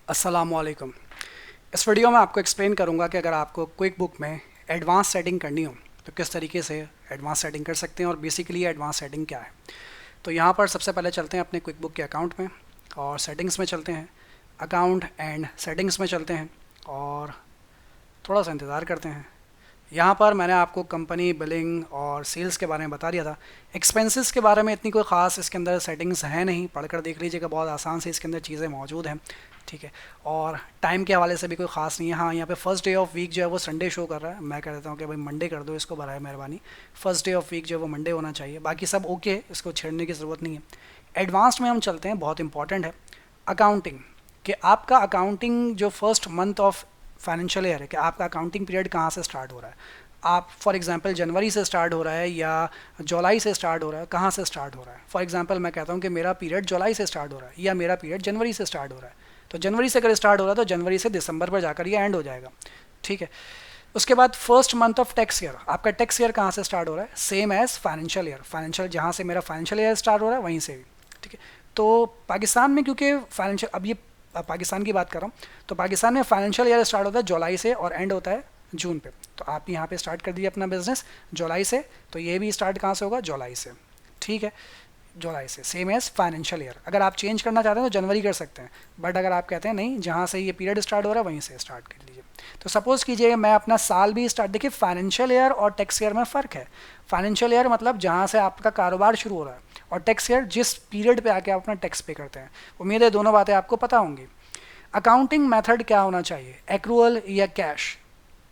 अस्सलामुअलैकुम। इस वीडियो में आपको एक्सप्लेन करूंगा कि अगर आपको क्विक बुक में एडवांस सेटिंग करनी हो तो किस तरीके से एडवांस सेटिंग कर सकते हैं और बेसिकली एडवांस सेटिंग क्या है। तो यहाँ पर सबसे पहले चलते हैं अपने क्विक बुक के अकाउंट में और सेटिंग्स में चलते हैं, अकाउंट एंड सेटिंग्स में चलते हैं और थोड़ा सा इंतज़ार करते हैं। यहाँ पर मैंने आपको कंपनी बिलिंग और सेल्स के बारे में बता दिया था। एक्सपेंसेस के बारे में इतनी कोई ख़ास इसके अंदर सेटिंग्स हैं नहीं, पढ़कर देख लीजिएगा, बहुत आसान से इसके अंदर चीज़ें मौजूद हैं। ठीक है, और टाइम के हवाले से भी कोई ख़ास नहीं है। हाँ, यहाँ पे फर्स्ट डे ऑफ वीक जो है वो संडे शो कर रहा है। मैं कह देता हूँ कि भाई मंडे कर दो इसको, बराए मेहरबानी। फर्स्ट डे ऑफ वीक जो है वो मंडे होना चाहिए, बाकी सब ओके है, इसको छेड़ने की ज़रूरत नहीं है। एडवांस्ड में हम चलते हैं, बहुत इंपॉर्टेंट है अकाउंटिंग, कि आपका अकाउंटिंग जो first month of financial year है कि आपका अकाउंटिंग पीरियड कहाँ से स्टार्ट हो रहा है। आप फॉर एग्जांपल जनवरी से स्टार्ट हो रहा है या जुलाई से स्टार्ट हो रहा है, कहाँ से स्टार्ट हो रहा है। फॉर एग्जांपल मैं कहता हूँ कि मेरा पीरियड जुलाई से स्टार्ट हो रहा है या मेरा पीरियड जनवरी से स्टार्ट हो रहा है, तो जनवरी से अगर स्टार्ट हो रहा है तो जनवरी से दिसंबर पर जाकर ये एंड हो जाएगा। ठीक है, उसके बाद first month of tax year, आपका टैक्स ईयर कहाँ से स्टार्ट हो रहा है, same as financial year. Financial जहाँ से मेरा फाइनेंशियल ईयर स्टार्ट हो रहा है वहीं से भी। ठीक है, तो पाकिस्तान में क्योंकि फाइनेंशियल, अब ये पाकिस्तान की बात कर रहा हूँ, तो पाकिस्तान में फाइनेंशियल ईयर स्टार्ट होता है जुलाई से और एंड होता है जून पे। तो आप यहाँ पे स्टार्ट कर दीजिए अपना बिजनेस जुलाई से, तो ये भी स्टार्ट कहाँ से होगा, जुलाई से। ठीक है, जुलाई से सेम एज फाइनेंशियल ईयर। अगर आप चेंज करना चाहते हैं तो जनवरी कर सकते हैं, बट अगर आप कहते हैं नहीं जहाँ से ये पीरियड स्टार्ट हो रहा है वहीं से स्टार्ट कर लीजिए। तो सपोज़ कीजिए मैं अपना साल भी स्टार्ट, देखिए फाइनेंशियल ईयर और टैक्स ईयर में फ़र्क है। फाइनेंशियल ईयर मतलब जहाँ से आपका कारोबार शुरू हो रहा है, और टैक्स ईयर जिस पीरियड पे आके आप अपना टैक्स पे करते हैं। उम्मीद है दोनों बातें आपको पता होंगी। अकाउंटिंग मेथड क्या होना चाहिए, एक्रूअल या कैश।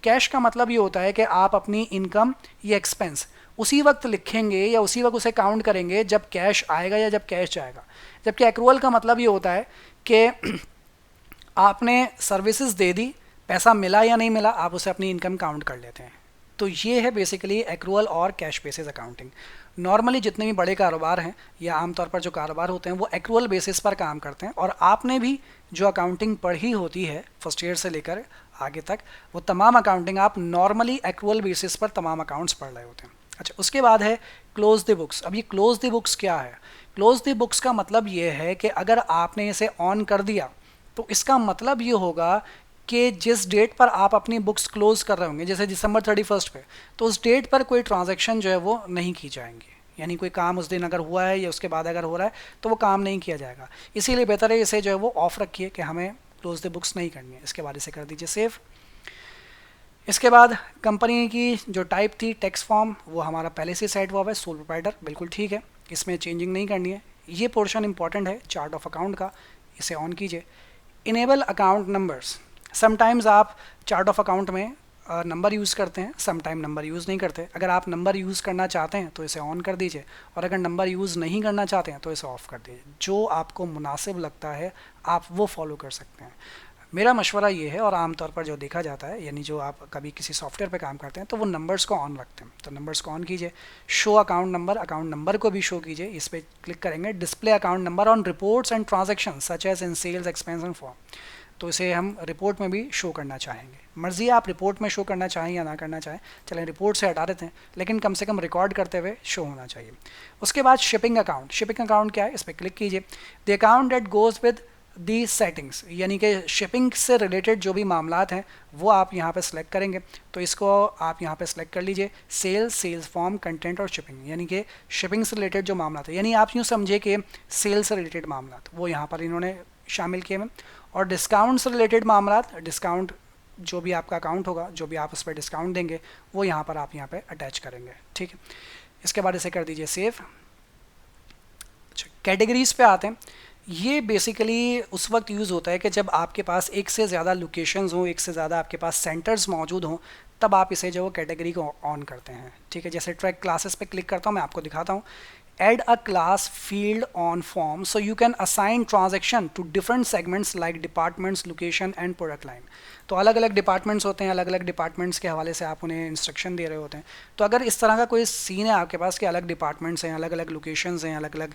कैश का मतलब ये होता है कि आप अपनी इनकम या एक्सपेंस उसी वक्त लिखेंगे या उसी वक्त उसे काउंट करेंगे जब कैश आएगा या जब कैश जाएगा। जबकि एक्रूअल का मतलब ये होता है कि आपने सर्विसेज दे दी, पैसा मिला या नहीं मिला, आप उसे अपनी इनकम काउंट कर लेते हैं। तो ये है बेसिकली एक्रूअल और कैश बेसिस अकाउंटिंग। नॉर्मली जितने भी बड़े कारोबार हैं या आमतौर पर जो कारोबार होते हैं वो एक्रूअल बेसिस पर काम करते हैं, और आपने भी जो अकाउंटिंग पढ़ी होती है फर्स्ट ईयर से लेकर आगे तक, वो तमाम अकाउंटिंग आप नॉर्मली एक्रूअल बेसिस पर तमाम अकाउंट्स पढ़ रहे होते हैं। अच्छा, उसके बाद है क्लोज द बुक्स। अब ये क्लोज द बुक्स क्या है, क्लोज द बुक्स का मतलब ये है कि अगर आपने इसे ऑन कर दिया तो इसका मतलब ये होगा कि जिस डेट पर आप अपनी बुक्स क्लोज कर रहे होंगे, जैसे दिसंबर 31 पे, तो उस डेट पर कोई ट्रांजैक्शन जो है वो नहीं की जाएंगी। यानी कोई काम उस दिन अगर हुआ है या उसके बाद अगर हो रहा है तो वो काम नहीं किया जाएगा। इसीलिए बेहतर है इसे जो है वो ऑफ रखिए कि हमें क्लोज द बुक्स नहीं करनी है। इसके बाद इसे कर दीजिए सेव। इसके बाद कंपनी की जो टाइप थी टैक्स फॉर्म, वो हमारा पहले से सेट हुआ है, सोल प्रोप्राइटर, बिल्कुल ठीक है, इसमें चेंजिंग नहीं करनी है। ये पोर्शन इंपॉर्टेंट है चार्ट ऑफ अकाउंट का, इसे ऑन कीजिए। इनेबल अकाउंट नंबर्स, समटाइम्स आप चार्ट ऑफ अकाउंट में नंबर यूज़ करते हैं, समटाइम नंबर यूज़ नहीं करते। अगर आप नंबर यूज़ करना चाहते हैं तो इसे ऑन कर दीजिए, और अगर नंबर यूज़ नहीं करना चाहते हैं तो इसे ऑफ़ कर दीजिए। जो आपको मुनासिब लगता है आप वो फॉलो कर सकते हैं। मेरा मशवरा ये है, और आमतौर पर जो देखा जाता है, यानी जो आप कभी किसी सॉफ्टवेयर पे काम करते हैं तो वो नंबर्स को ऑन रखते हैं, तो नंबर्स को ऑन कीजिए। Show account number, account number को भी शो कीजिए, इस पर क्लिक करेंगे। Display account number on reports and transaction such as in sales expense and form, तो इसे हम रिपोर्ट में भी शो करना चाहेंगे। मर्जी है आप रिपोर्ट में शो करना चाहें या ना करना चाहें, चलें रिपोर्ट से हटा देते हैं, लेकिन कम से कम रिकॉर्ड करते हुए शो होना चाहिए। उसके बाद शिपिंग अकाउंट, शिपिंग अकाउंट क्या है, इस पर क्लिक कीजिए। The account date goes with the settings, यानी कि शिपिंग से रिलेटेड जो भी मामलात हैं वो आप यहाँ पे सिलेक्ट करेंगे। तो इसको आप यहाँ पे सिलेक्ट कर लीजिए, सेल्स, सेल्स फॉर्म, कंटेंट और शिपिंग, यानी कि शिपिंग से रिलेटेड जो मामलात है, यानी आप यूँ समझे कि सेल्स से रिलेटेड मामलात वो यहाँ पर इन्होंने शामिल किए हैं। और डिस्काउंट से रिलेटेड मामलात, डिस्काउंट जो भी आपका अकाउंट होगा, जो भी आप उस पर डिस्काउंट देंगे वो यहाँ पर आप यहाँ पे अटैच करेंगे। ठीक है, इसके बाद इसे कर दीजिए सेव। अच्छा, कैटेगरीज पे आते हैं। ये बेसिकली उस वक्त यूज़ होता है कि जब आपके पास एक से ज़्यादा लोकेशंस हों, एक से ज़्यादा आपके पास सेंटर्स मौजूद हों, तब आप इसे जो कैटेगरी को ऑन करते हैं। ठीक है, जैसे ट्रैक क्लासेस पे क्लिक करता हूँ, मैं आपको दिखाता हूँ। Add a class field on form so you can assign transaction to different segments like departments, location and product line। तो अलग अलग डिपार्टमेंट्स होते हैं, अलग अलग डिपार्टमेंट्स के हवाले से आप उन्हें इंस्ट्रक्शन दे रहे होते हैं। तो अगर इस तरह का कोई सीन है आपके पास कि अलग डिपार्टमेंट्स हैं, अलग अलग लोकेशंस हैं, अलग अलग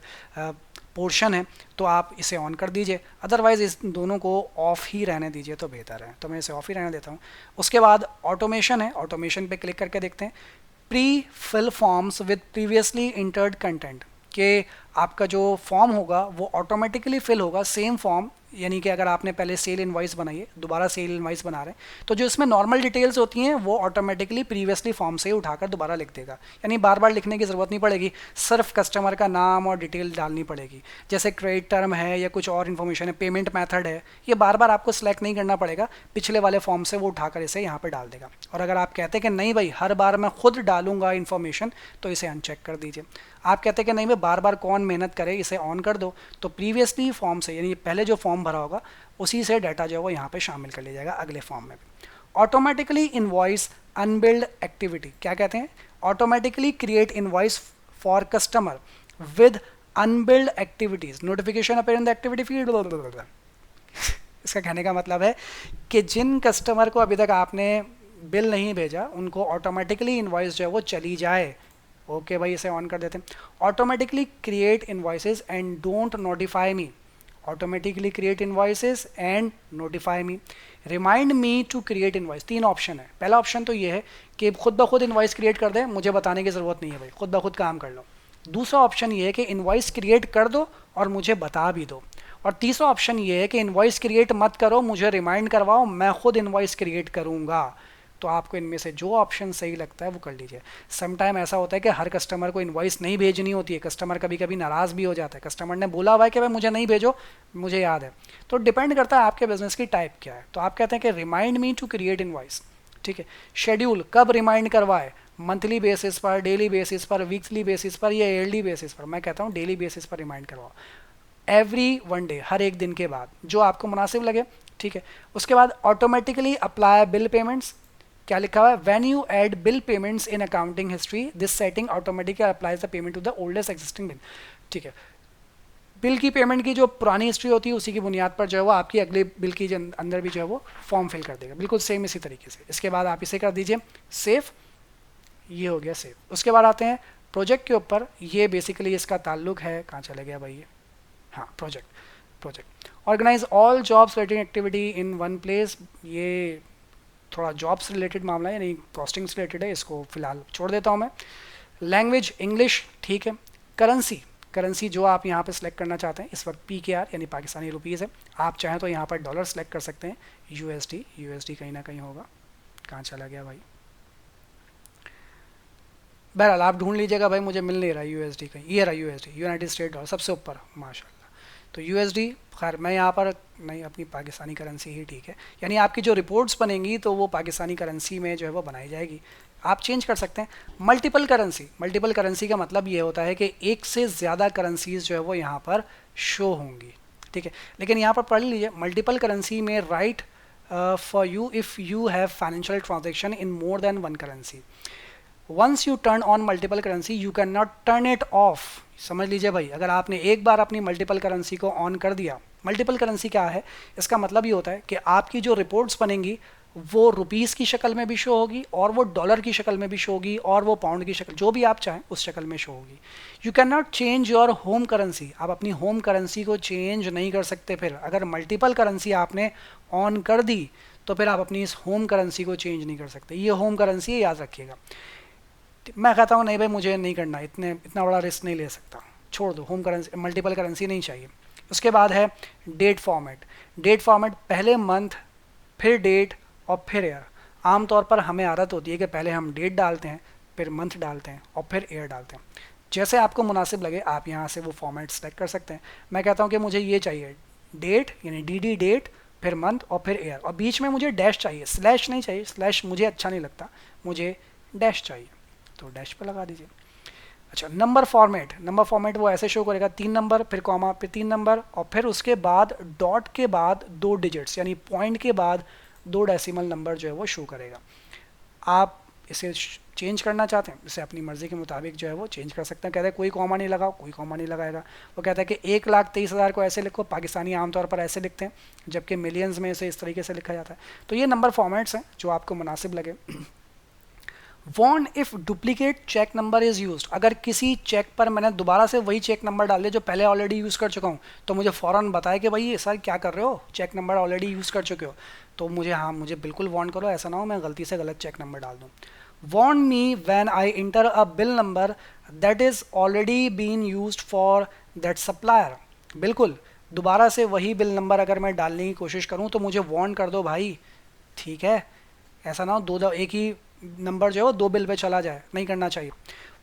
पोर्शन है, तो आप इसे ऑन कर दीजिए। अदरवाइज़ इस दोनों को ऑफ़ ही रहने दीजिए तो बेहतर है, तो मैं इसे ऑफ़ ही रहने देता हूँ। उसके बाद ऑटोमेशन है, ऑटोमेशन पे क्लिक करके देखते हैं। Pre fill forms with previously entered content, कि आपका जो फॉर्म होगा वो ऑटोमेटिकली फिल होगा, सेम फॉर्म यानी कि अगर आपने पहले सेल इनवॉइस बनाई है, दोबारा सेल इनवॉइस बना रहे हैं, तो जो इसमें नॉर्मल डिटेल्स होती हैं वो ऑटोमेटिकली प्रीवियसली फॉर्म से ही उठाकर दोबारा लिख देगा, यानी बार बार लिखने की ज़रूरत नहीं पड़ेगी, सिर्फ कस्टमर का नाम और डिटेल डालनी पड़ेगी। जैसे क्रेडिट टर्म है या कुछ और इन्फॉर्मेशन है, पेमेंट मेथड है, ये बार बार आपको सेलेक्ट नहीं करना पड़ेगा, पिछले वाले फॉर्म से वो उठाकर इसे यहाँ पर डाल देगा। और अगर आप कहते हैं कि नहीं भाई हर बार मैं खुद डालूंगा इन्फॉर्मेशन, तो इसे अनचेक कर दीजिए। आप कहते हैं कि नहीं मैं बार बार कौन मेहनत करे, इसे ऑन कर दो, तो प्रीवियसली फॉर्म से यानी पहले जो फॉर्म भरा होगा उसी से डाटा जो है वो यहाँ पे शामिल कर लिया जाएगा अगले फॉर्म में भी। ऑटोमेटिकली इनवॉइस अनबिल्ड एक्टिविटी, क्या कहते हैं, automatically create invoice for customer with unbilled activities, notification appear in the activity field. इसका कहने का मतलब है कि जिन कस्टमर को अभी तक आपने बिल नहीं भेजा उनको ऑटोमेटिकली इनवॉइस जो है वो चली जाए। ओके भाई, इसे ऑन कर देते हैं। Automatically create invoices and don't notify me, automatically create invoices and notify me, remind me to create invoice. 3 option है। पहला ऑप्शन तो ये है कि खुद ब खुद इनवॉइस क्रिएट कर दे, मुझे बताने की ज़रूरत नहीं है भाई, खुद ब खुद काम कर लो। दूसरा ऑप्शन ये है कि इनवॉइस क्रिएट कर दो और मुझे बता भी दो। और तीसरा ऑप्शन ये है कि इनवॉइस क्रिएट मत करो, मुझे रिमाइंड करवाओ, मैं खुद इनवॉइस क्रिएट करूँगा। तो आपको इनमें से जो ऑप्शन सही लगता है वो कर लीजिए। सम टाइम ऐसा होता है कि हर कस्टमर को इनवॉइस नहीं भेजनी होती है, कस्टमर कभी कभी नाराज़ भी हो जाता है, कस्टमर ने बोला हुआ है कि भाई मुझे नहीं भेजो, मुझे याद है। तो डिपेंड करता है आपके बिजनेस की टाइप क्या है। तो आप कहते हैं कि remind me to create invoice, ठीक है। शेड्यूल कब रिमाइंड करवाए, मंथली बेसिस पर, डेली बेसिस पर, वीकली बेसिस पर या ईयरली बेसिस पर। मैं कहता हूँ डेली बेसिस पर रिमाइंड करवाओ, एवरी 1 डे, हर एक दिन के बाद, जो आपको मुनासिब लगे, ठीक है। उसके बाद ऑटोमेटिकली अप्लाई बिल पेमेंट्स, क्या लिखा हुआ है, when you add bill payments in accounting history this setting automatically applies the payment to the oldest existing bill, ठीक है। बिल की पेमेंट की जो पुरानी हिस्ट्री होती है उसी की बुनियाद पर जो है वो आपकी अगले बिल की अंदर भी जो है वो फॉर्म फिल कर देगा, बिल्कुल सेम इसी तरीके से। इसके बाद आप इसे कर दीजिए सेव, ये हो गया सेव। उसके बाद आते हैं प्रोजेक्ट के ऊपर, ये बेसिकली इसका ताल्लुक है, कहाँ चले गया भाई ये, हाँ project organize all jobs related activity in one place. ये थोड़ा जॉब्स रिलेटेड मामला है, यानी कॉस्टिंग से रिलेटेड है, इसको फिलहाल छोड़ देता हूँ मैं। लैंग्वेज इंग्लिश, ठीक है। करेंसी जो आप यहाँ पे सिलेक्ट करना चाहते हैं, इस वक्त PKR यानी पाकिस्तानी रुपीज़ है, आप चाहें तो यहाँ पर डॉलर सेलेक्ट कर सकते हैं। USD कहीं ना कहीं होगा, कहाँ चला गया भाई, बहरहाल आप ढूंढ लीजिएगा भाई, मुझे मिल नहीं रहा USD कहीं, ये रहा USD, यूनाइटेड स्टेट डॉलर सबसे ऊपर, माशाल्लाह। तो USD, खैर मैं यहाँ पर नहीं, अपनी पाकिस्तानी करेंसी ही ठीक है। यानी आपकी जो रिपोर्ट्स बनेंगी तो वो पाकिस्तानी करेंसी में जो है वो बनाई जाएगी, आप चेंज कर सकते हैं। मल्टीपल करेंसी का मतलब ये होता है कि एक से ज़्यादा करेंसीज जो है वो यहाँ पर शो होंगी, ठीक है। लेकिन यहाँ पर पढ़ लीजिए, मल्टीपल करेंसी में right for you if you have financial transaction in more than one currency. Once you turn on multiple currency you can not turn it off. समझ लीजिए भाई, अगर आपने एक बार अपनी मल्टीपल करेंसी को ऑन कर दिया, मल्टीपल करेंसी क्या है, इसका मतलब ये होता है कि आपकी जो रिपोर्ट्स बनेंगी वो रुपीज़ की शक्ल में भी शो होगी और वो डॉलर की शक्ल में भी शो होगी और वो पाउंड की शक्ल, जो भी आप चाहें उस शक्ल में शो होगी। You can not change your home currency, आप अपनी होम करेंसी को चेंज नहीं कर सकते। फिर अगर मल्टीपल करेंसी आपने ऑन कर दी तो फिर आप अपनी इस होम करेंसी को चेंज नहीं कर सकते। ये होम करेंसी है, याद रखिएगा। मैं कहता हूँ नहीं भाई मुझे नहीं करना, इतना बड़ा रिस्क नहीं ले सकता, छोड़ दो, होम करेंसी मल्टीपल करेंसी नहीं चाहिए। उसके बाद है डेट फॉर्मेट, पहले मंथ, फिर डेट और फिर ईयर। आमतौर पर हमें आदत होती है कि पहले हम डेट डालते हैं, फिर मंथ डालते हैं और फिर ईयर डालते हैं। जैसे आपको मुनासिब लगे आप यहाँ से वो फॉर्मेट सेलेक्ट कर सकते हैं। मैं कहता हूँ कि मुझे ये चाहिए डेट यानी DD डेट, फिर मंथ और फिर ईयर, और बीच में मुझे डैश चाहिए, स्लैश नहीं चाहिए, स्लैश मुझे अच्छा नहीं लगता, मुझे डैश चाहिए, तो डैश पे लगा दीजिए। अच्छा, नंबर फॉर्मेट वो ऐसे शो करेगा, 3 नंबर, फिर कॉमा, फिर 3 नंबर और फिर उसके बाद डॉट के बाद 2 डिजिट्स यानी पॉइंट के बाद 2 डेसिमल नंबर जो है वो शो करेगा। आप इसे चेंज करना चाहते हैं, इसे अपनी मर्ज़ी के मुताबिक जो है वो चेंज कर सकते हैं। कहते हैं कोई कॉमा नहीं लगाओ, कोई कॉमा नहीं लगाएगा। वो कहता है कि 1,23,000 को ऐसे लिखो, पाकिस्तानी आमतौर पर ऐसे लिखते हैं, जबकि मिलियंस में इसे इस तरीके से लिखा जाता है। तो ये नंबर फॉर्मेट्स हैं जो आपको मुनासिब लगे। Warn if duplicate cheque number is used, अगर किसी चेक पर मैंने दोबारा से वही चेक नंबर डाल दिया जो पहले ऑलरेडी यूज़ कर चुका हूँ, तो मुझे फ़ौरन बताए कि भाई ये सर क्या कर रहे हो, चेक नंबर ऑलरेडी यूज़ कर चुके हो। तो मुझे बिल्कुल वार्न करो, ऐसा ना हो मैं गलती से गलत चेक नंबर डाल दूँ। Warn me when I enter a bill number that is already been used for that supplier. बिल्कुल, दोबारा से वही बिल नंबर अगर मैं डालने की कोशिश करूँ तो मुझे वार्न कर दो भाई, ठीक है। ऐसा ना हो एक ही नंबर जो है वो दो बिल पे चला जाए, नहीं करना चाहिए।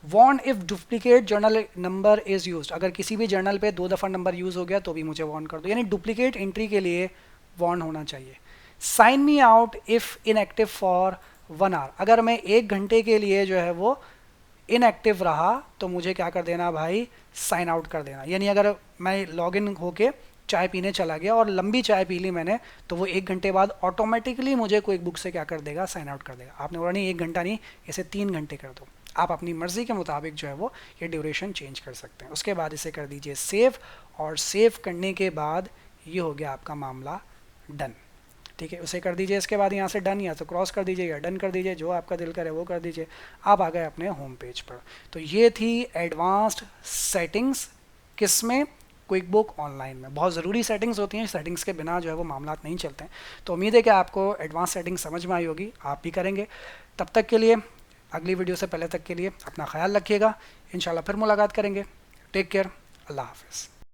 Warn if duplicate journal number is used, अगर किसी भी जर्नल पे 2 दफ़ा नंबर यूज़ हो गया तो भी मुझे वार्न कर दो, यानी डुप्लीकेट एंट्री के लिए वार्न होना चाहिए। Sign me out if inactive for 1 hour, अगर मैं 1 घंटे के लिए जो है वो इनएक्टिव रहा तो मुझे क्या कर देना भाई, साइन आउट कर देना। यानी अगर मैं लॉगिन होके चाय पीने चला गया और लंबी चाय पी ली मैंने, तो वो 1 घंटे बाद ऑटोमेटिकली मुझे क्विक बुक से क्या कर देगा, साइन आउट कर देगा। आपने बोला नहीं 1 घंटा नहीं, इसे 3 घंटे कर दो। आप अपनी मर्ज़ी के मुताबिक जो है वो ये ड्यूरेशन चेंज कर सकते हैं। उसके बाद इसे कर दीजिए सेव, और सेव करने के बाद ये हो गया आपका मामला डन, ठीक है। उसे कर दीजिए, इसके बाद यहाँ से डन या तो क्रॉस कर दीजिए या डन कर दीजिए, जो आपका दिल करे वो कर दीजिए। आप आ गए अपने होम पेज पर। तो ये थी एडवांस्ड सेटिंग्स, किस में, क्विक बुक ऑनलाइन में। बहुत ज़रूरी सेटिंग्स होती हैं, सेटिंग्स के बिना जो है वो मामला नहीं चलते हैं। तो उम्मीद है कि आपको एडवांस सेटिंग्स समझ में आई होगी, आप भी करेंगे। तब तक के लिए, अगली वीडियो से पहले तक के लिए अपना ख्याल रखिएगा। इंशाल्लाह फिर मुलाकात करेंगे। टेक केयर, अल्लाह हाफिज़।